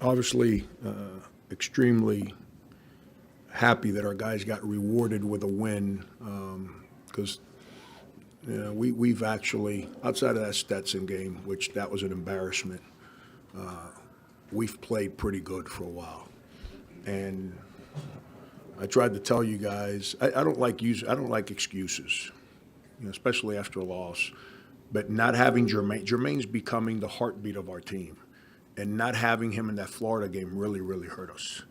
Obviously, extremely happy that our guys got rewarded with a win because we've actually, outside of that Stetson game, which that was an embarrassment, we've played pretty good for a while. And I tried to tell you guys, I don't like excuses, especially after a loss. But not having Jermaine's becoming the heartbeat of our team, and not having him in that Florida game really, really hurt us.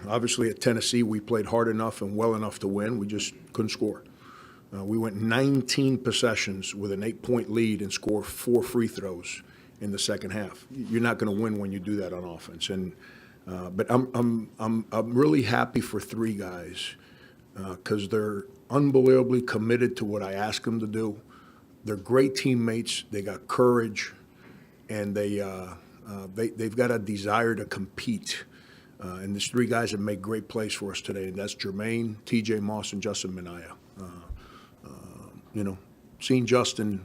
Obviously, at Tennessee, we played hard enough and well enough to win. We just couldn't score. We went 19 possessions with an 8-point lead and scored 4 free throws in the second half. You're not going to win when you do that on offense. And but I'm really happy for 3 guys because they're unbelievably committed to what I ask them to do. They're great teammates. They got courage, and they've got a desire to compete. And these 3 guys have made great plays for us today, and that's Jermaine, T.J. Moss, and Justin Minaya. Seeing Justin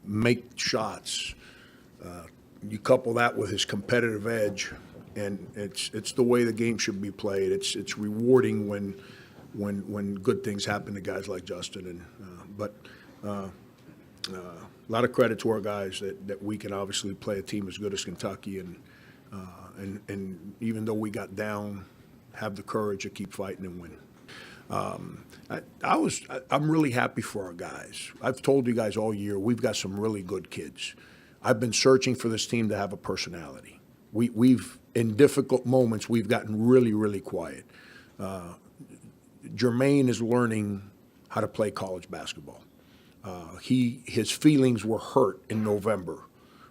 make shots, you couple that with his competitive edge, and it's the way the game should be played. It's rewarding when good things happen to guys like Justin. But a lot of credit to our guys that we can obviously play a team as good as Kentucky, and even though we got down, have the courage to keep fighting and win. I'm really happy for our guys. I've told you guys all year we've got some really good kids. I've been searching for this team to have a personality. We've in difficult moments we've gotten really, really quiet. Jermaine is learning how to play college basketball. His feelings were hurt in November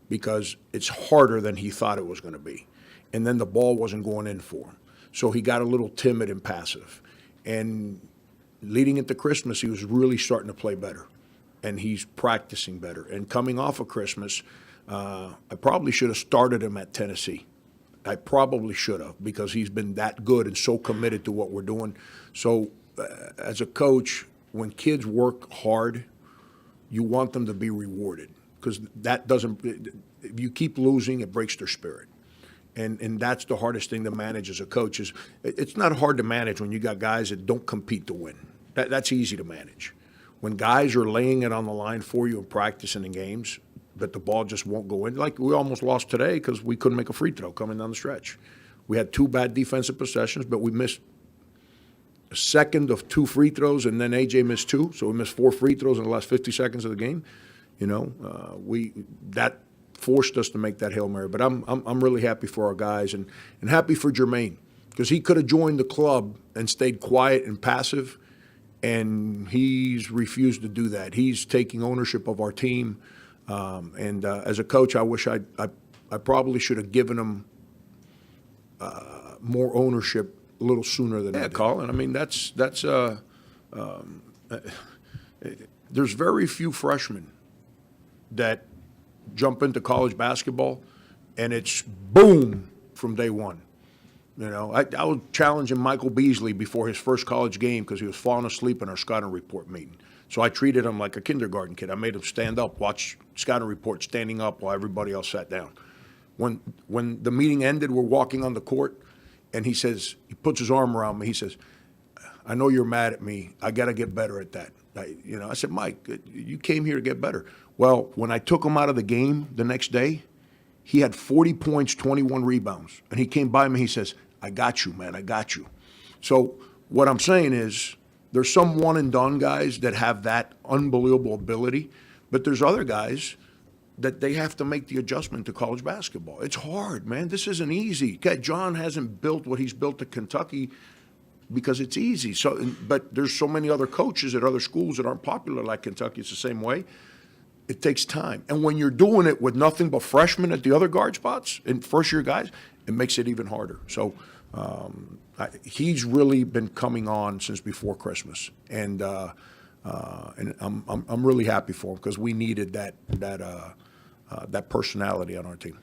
because it's harder than he thought it was going to be. And then the ball wasn't going in for him. So he got a little timid and passive. And leading into Christmas, he was really starting to play better. And he's practicing better. And coming off of Christmas, I probably should have started him at Tennessee. I probably should have, because he's been that good and so committed to what we're doing. So as a coach, when kids work hard, you want them to be rewarded, because that doesn't, if you keep losing, it breaks their spirit. And that's the hardest thing to manage as a coach. Is it's not hard to manage when you got guys that don't compete to win. That's easy to manage. When guys are laying it on the line for you in practice and in games, but the ball just won't go in. Like we almost lost today because we couldn't make a free throw coming down the stretch. We had 2 bad defensive possessions, but we missed a second of 2 free throws, and then A.J. missed 2, so we missed 4 free throws in the last 50 seconds of the game. That forced us to make that Hail Mary. But I'm really happy for our guys and happy for Jermaine, because he could have joined the club and stayed quiet and passive, and he's refused to do that. He's taking ownership of our team. And as a coach, I wish I probably should have given him more ownership a little sooner than that. Colin, I mean, there's very few freshmen that jump into college basketball and it's boom from day one. I was challenging Michael Beasley before his first college game because he was falling asleep in our scouting report meeting. So I treated him like a kindergarten kid. I made him stand up, watch scouting report standing up while everybody else sat down. When the meeting ended, we're walking on the court, and he puts his arm around me. He says, "I know you're mad at me. I got to get better at that." I said, "Mike, you came here to get better." Well, when I took him out of the game the next day, he had 40 points, 21 rebounds. And he came by me, he says, "I got you, man, I got you." So what I'm saying is, there's some one-and-done guys that have that unbelievable ability, but there's other guys that they have to make the adjustment to college basketball. It's hard, man. This isn't easy. John hasn't built what he's built at Kentucky because it's easy. But there's so many other coaches at other schools that aren't popular like Kentucky. It's the same way. It takes time. And when you're doing it with nothing but freshmen at the other guard spots and first-year guys, it makes it even harder. So he's really been coming on since before Christmas, and I'm really happy for him because we needed that personality on our team.